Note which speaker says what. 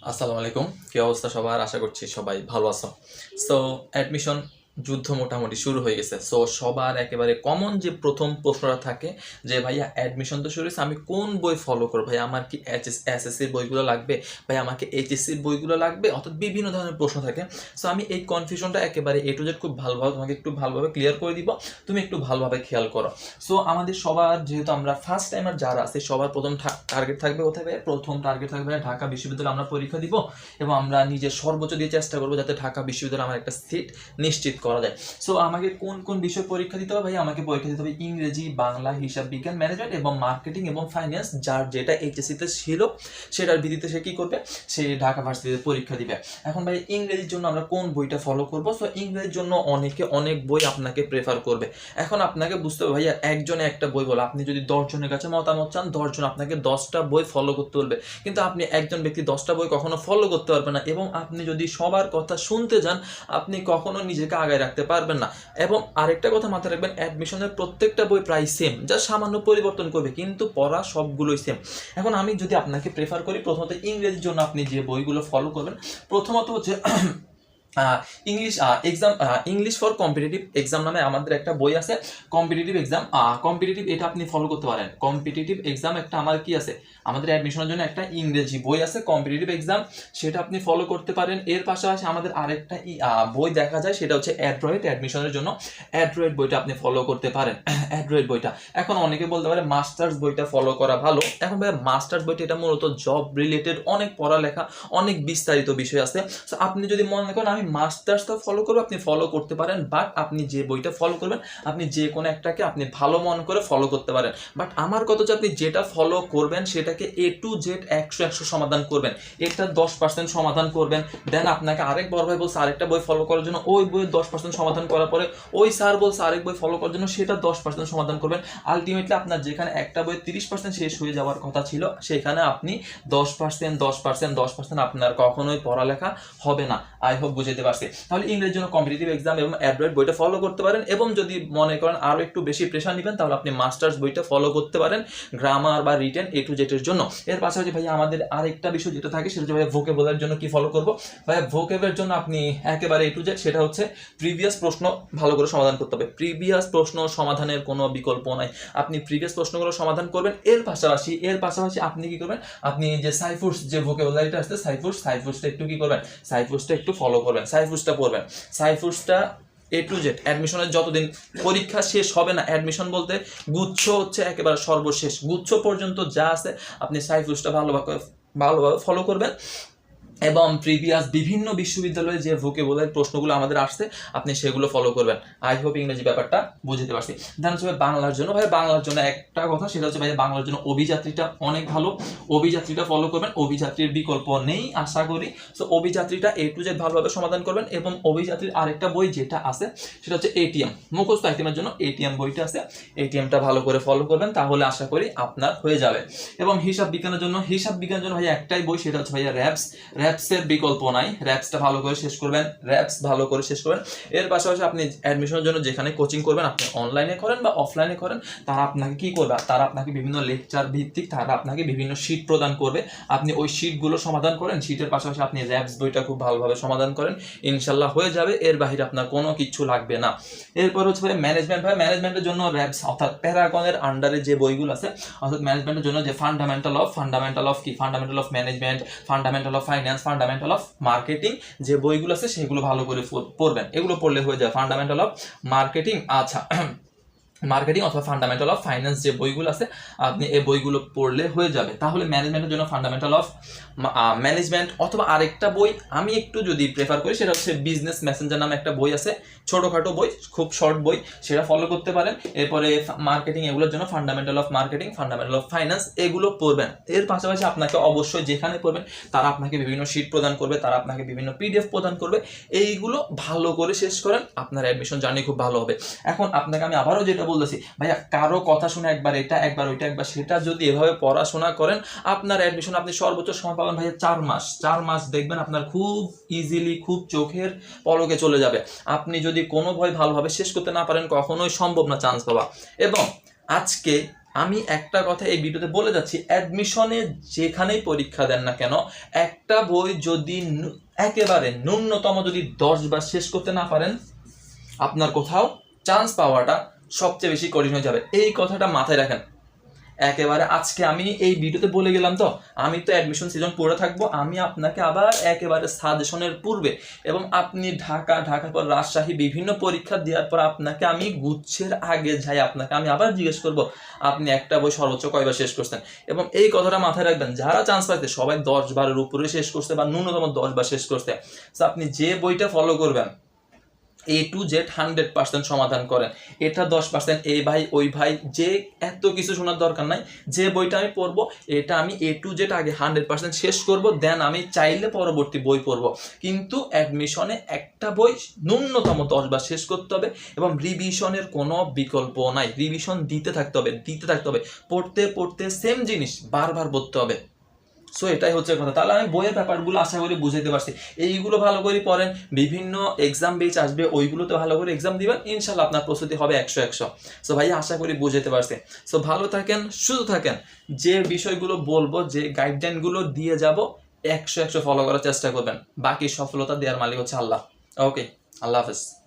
Speaker 1: আসসালামু আলাইকুম। কি অবস্থা সবার? আশা করছি সবাই ভালো আছো। সো অ্যাডমিশন যুদ্ধ মোটামুটি শুরু হয়ে গেছে। সো সবার একেবারে কমন যে প্রথম প্রশ্নটা থাকে যে ভাইয়া অ্যাডমিশন তো শুরু হয়েছে, আমি কোন বই ফলো করবো? ভাই আমার কি এসএসসির বইগুলো লাগবে? ভাই আমাকে এইচএসসির বইগুলো লাগবে? অর্থাৎ বিভিন্ন ধরনের প্রশ্ন থাকে। সো আমি এই কনফিউশনটা একেবারে এ টু জেড খুব ভালোভাবে তোমাকে একটু ভালোভাবে ক্লিয়ার করে দিব, তুমি একটু ভালোভাবে খেয়াল করো। সো আমাদের সবার যেহেতু আমরা ফার্স্ট টাইমার যারা আছে সবার প্রথম টার্গেট থাকবে কোথায় ভাই? প্রথম টার্গেট থাকবে ঢাকা বিশ্ববিদ্যালয়ে আমরা পরীক্ষা দিব এবং আমরা নিজের সর্বোচ্চ দিয়ে চেষ্টা করবো যাতে ঢাকা বিশ্ববিদ্যালয়ে আমার একটা সিট নিশ্চিত করা যায়। সো আমাকে কোন কোন বিষয় পরীক্ষা দিতে হবে ভাই? আমাকে পরীক্ষা দিতে হবে ইংরেজি, বাংলা, হিসাব বিজ্ঞান, ম্যানেজমেন্ট এবং মার্কেটিং এবং ফাইন্যান্স। যার যেটা এইচএসসিতে ছিল সেটার ভিত্তিতে সে কি করবে? সে ঢাকা ভার্সিটিতে পরীক্ষা দিবে। এখন ভাই ইংরেজির জন্য আমরা কোন বইটা ফলো করব? সো ইংরেজির জন্য অনেকে অনেক বই আপনাকে প্রেফার করবে। এখন আপনাকে বুঝতে হবে ভাইয়া একজনে একটা বই বলো, আপনি যদি 10 জনের কাছে মতামত চান 10 জন আপনাকে 10টা বই ফলো করতে বলবে, কিন্তু আপনি একজন ব্যক্তি 10টা বই কখনো ফলো করতে পারবেন না। এবং আপনি যদি সবার কথা শুনতে যান আপনি কখনো নিজেকে আগায় রাখতে পারবেন না। এবং আরেকটা কথা মাথায় রাখবেন, অ্যাডমিশনের প্রত্যেকটা বই প্রায় সেম, যা সামান্য পরিবর্তন করবে, কিন্তু পড়া সবগুলোই সেম। এখন আমি যদি আপনাকে প্রেফার করি, প্রথমত ইংরেজির জন্য আপনি যে বইগুলো ফলো করবেন, প্রথমত হচ্ছে English exam, English for competitive exam নামে আমাদের একটা বই আছে। কম্পিটিটিভ এক্সাম, কম্পিটিটিভ, এটা আপনি ফলো করতে পারেন। কম্পিটিটিভ এক্সাম একটা আমার কি আছে, আমাদের অ্যাডমিশনের জন্য একটা ইংরেজি বই আছে কম্পিটিটিভ এক্সাম, সেটা আপনি ফলো করতে পারেন। এর পাশাপাশি আমাদের আরেকটা বই দেখা যায়, সেটা হচ্ছে অ্যাড্রয়েড, অ্যাডমিশনের জন্য অ্যাড্রয়েড বইটা আপনি ফলো করতে পারেন। অ্যাড্রয়েড বইটা, এখন অনেকে বলতে পারে মাস্টার্স বইটা ফলো করা ভালো। এখন ভাই মাস্টার্স বইটা এটা মূলত জব রিলেটেড, অনেক পড়ালেখা, অনেক বিস্তারিত বিষয় আছে। সো আপনি যদি মনে করেন আমি মাস্টার্সটা ফলো করবো, আপনি ফলো করতে পারেন। বাট আপনি যে বইটা ফলো করবেন আপনি যে কোনো একটাকে আপনি ভালো মনে করে ফলো করতে পারেন। বাট আমার কথা হচ্ছে আপনি যেটা ফলো করবেন সেটাকে এ টু জেড 100 সমাধান করবেন। এটা 10% সমাধান করবেন, দেন আপনাকে আরেক বড় ভাই বলছে আরেকটা বই ফলো করার জন্য, ওই বইয়ের 10% সমাধান করার পরে ওই স্যার বলছে আরেক বই ফলো করার জন্য, সেটা 10% সমাধান করবেন। আলটিমেটলি আপনার যেখানে একটা বই 30% শেষ হয়ে যাওয়ার কথা ছিল, সেখানে আপনি 10% 10% 10% আপনার কখনোই পড়ালেখা হবে না। আই হোপ বুঝতে পারছি। তাহলে ইংরেজির জন্য কম্পিটিটিভ এক্সাম এবং অ্যাড্রয়েড বইটা ফলো করতে পারেন। এবং যদি মনে করেন আরও একটু বেশি প্রেশার নেবেন তাহলে আপনি মাস্টার্স বইটা ফলো করতে পারেন, গ্রামার বা রিটেন এ টু জেড এর জন্য। এর পাশাপাশি ভাই আমাদের আরেকটা বিষয় যেটা থাকে সেটা হচ্ছে ভাই ভোকেবুলারির জন্য কি ফলো করবো? ভাই ভোকেবের জন্য আপনি একেবারে এ টু জেড, সেটা হচ্ছে প্রিভিয়াস প্রশ্ন ভালো করে সমাধান করতে হবে। প্রিভিয়াস প্রশ্ন সমাধানের কোনো বিকল্প নাই, আপনি প্রিভিয়াস প্রশ্নগুলো সমাধান করবেন। এর পাশাপাশি আপনি কি করবেন? আপনি যে সাইফোর্স যে ভোকেবুলারিটা আছে সাইফোর্সটা একটু কি করবেন? সাইফোর্সটা একটু ফলো করবেন, সাইফোর্সটা পড়বেন। সাইফোর্সটা এ টু জেড অ্যাডমিশনের যতদিন পরীক্ষা শেষ হবে না, অ্যাডমিশন বলতে গুচ্ছ হচ্ছে একেবারে সর্বশেষ, গুচ্ছ পর্যন্ত যা আছে আপনি সাইফোর্সটা ভালোভাবে ফলো করবেন। এবং প্রিভিয়াস বিভিন্ন বিশ্ববিদ্যালয়ে যে ভোকেবুলারি প্রশ্নগুলো আমাদের আসছে আপনি সেগুলো ফলো করবেন। আই হোপ ইংরেজি ব্যাপারটা বুঝতে পারছি। দেন হচ্ছে বাংলার জন্য, ভাই বাংলার জন্য একটা কথা, সেটা হচ্ছে ভাই বাংলার জন্য অভিযাত্রীটা অনেক ভালো, অভিযাত্রীটা ফলো করবেন। অভিযাত্রীর বিকল্প নেই আশা করি। সো অভিযাত্রীটা এ টু জেড ভালোভাবে সমাধান করবেন। এবং অভিযাত্রীর আরেকটা বই যেটা আছে সেটা হচ্ছে এটিএম, মুখস্থ আইটেমের জন্য এটিএম বইটা আছে, এটিএমটা ভালো করে ফলো করবেন, তাহলে আশা করি আপনার হয়ে যাবে। এবং হিসাব বিজ্ঞানের জন্য ভাই একটাই বই, সেটা হচ্ছে ভাইয়া র্যাপসের বিকল্প নাই, র্যাপসটা ভালো করে শেষ করবেন, র্যাপস ভালো করে শেষ করবেন। এর পাশাপাশি আপনি অ্যাডমিশনের জন্য যেখানে কোচিং করবেন, আপনি অনলাইনে করেন বা অফলাইনে করেন, তারা আপনাকে কি করবে? তারা আপনাকে বিভিন্ন লেকচার ভিত্তিক তারা আপনাকে বিভিন্ন শীট প্রদান করবে, আপনি ওই শীটগুলো সমাধান করেন। শীটের পাশাপাশি আপনি র্যাপস বইটা খুব ভালোভাবে সমাধান করেন, ইনশাল্লাহ হয়ে যাবে। এর বাহিরে আপনার কোনো কিছু লাগবে না। এরপর হচ্ছে ভাই ম্যানেজমেন্টের জন্য র্যাপস অর্থাৎ প্যারাগনের আন্ডারে যে বইগুলো আছে, অর্থাৎ ম্যানেজমেন্টের জন্য যে fundamental of management, fundamental of finance, fundamental of marketing, যে বইগুলো আছে সেগুলো ভালো করে পড়বেন। এগুলো পড়লে হয়ে যায় ফান্ডামেন্টাল অফ মার্কেটিং। আচ্ছা, মার্কেটিং অথবা ফান্ডামেন্টাল অফ ফাইন্যান্স যে বইগুলো আছে আপনি এই বইগুলো পড়লে হয়ে যাবে। তাহলে ম্যানেজমেন্টের জন্য ফান্ডামেন্টাল অফ ম্যানেজমেন্ট, অথবা আরেকটা বই আমি একটু যদি প্রেফার করি সেটা হচ্ছে বিজনেস মেসেঞ্জার নামে একটা বই আছে, ছোটোখাটো বই, খুব শর্ট বই, সেটা ফলো করতে পারেন। এরপরে মার্কেটিং এগুলোর জন্য fundamental of marketing, fundamental of finance, এগুলো পড়বেন। এর পাশাপাশি আপনাকে অবশ্যই যেখানে পড়বেন তারা আপনাকে বিভিন্ন শীট প্রদান করবে, তারা আপনাকে বিভিন্ন পিডিএফ প্রদান করবে। এইগুলো ভালো করে শেষ করেন, আপনার অ্যাডমিশন জার্নি খুব ভালো হবে। এখন আপনাকে আমি আবারও যেটা বলতেছি, ভাইয়া কারো কথা শুনে একবার এটা একবার ওইটা একবার সেটা যদি এভাবে পড়াশোনা করেন, আপনার অ্যাডমিশন আপনি সর্বোচ্চ সময় পাবেন ভাইয়া 4 মাস দেখবেন আপনার খুব ইজিলি, খুব চোখের পলকে চলে যাবে। আপনি যদি কোনো ভয় ভালোভাবে শেষ করতে না পারেন কখনোই সম্ভব না চান্স পাওয়া। এবং আজকে আমি একটা কথা এই ভিডিওতে বলে যাচ্ছি, অ্যাডমিশনে যেখানেই পরীক্ষা দেন না কেন, একটা বই যদি একেবারে ন্যূনতম যদি 10 বার শেষ করতে না পারেন, আপনার কোথাও চান্স পাওয়াটা সবচেয়ে বেশি কঠিন হয়ে যাবে। এই কথাটা মাথায় রাখেন। একেবারে আজকে আমি এই ভিডিওতে বলে গেলাম, তো আমি তো অ্যাডমিশন সিজন পড়ে থাকবো, আমি আপনাকে আবার একেবারে সাজেশনের পূর্বে এবং আপনি ঢাকার পর রাজশাহী বিভিন্ন পরীক্ষা দেওয়ার পর আপনাকে আমি গুচ্ছের আগে যাই আপনাকে আমি আবার জিজ্ঞেস করব আপনি একটা বই সর্বোচ্চ কয়বার শেষ করছেন। এবং এই কথাটা মাথায় রাখবেন, যারা চান্স পাইছে সবাই 10 বারের উপরে শেষ করছে বা ন্যূনতম 10 বার শেষ করছে। তো আপনি যে বইটা ফলো করবেন A to Z 100% সমাধান করেন। এটা 10% এই ভাই ওই ভাই যে এত কিছু শোনার দরকার নাই। যে বইটা আমি পড়বো এটা আমি A to Z আগে 100% শেষ করব, দেন আমি চাইলে পরবর্তী বই পড়বো। কিন্তু অ্যাডমিশনে একটা বই ন্যূনতম 10 বার শেষ করতে হবে এবং রিভিশনের কোনো বিকল্প নাই। রিভিশন দিতে থাকতে হবে, পড়তে পড়তে সেম জিনিস বারবার পড়তে হবে। সো এটাই হচ্ছে কথা। তাহলে আমি বইয়ের ব্যাপারগুলো আশা করি বুঝাইতে পারছি। এইগুলো ভালো করে পড়েন, বিভিন্ন এক্সাম বেচ আসবে ওইগুলোতে ভালো করে এক্সাম দিবেন, ইনশাল্লাহ আপনার প্রস্তুতি হবে 100। সো ভাই আশা করি বুঝাইতে পারছি। সো ভালো থাকেন, সুস্থ থাকেন। যে বিষয়গুলো বলবো, যে গাইডলাইনগুলো দিয়ে যাব 100 ফলো করার চেষ্টা করবেন। বাকি সফলতা দেওয়ার মালিক হচ্ছে আল্লাহ। ওকে, আল্লাহ হাফেজ।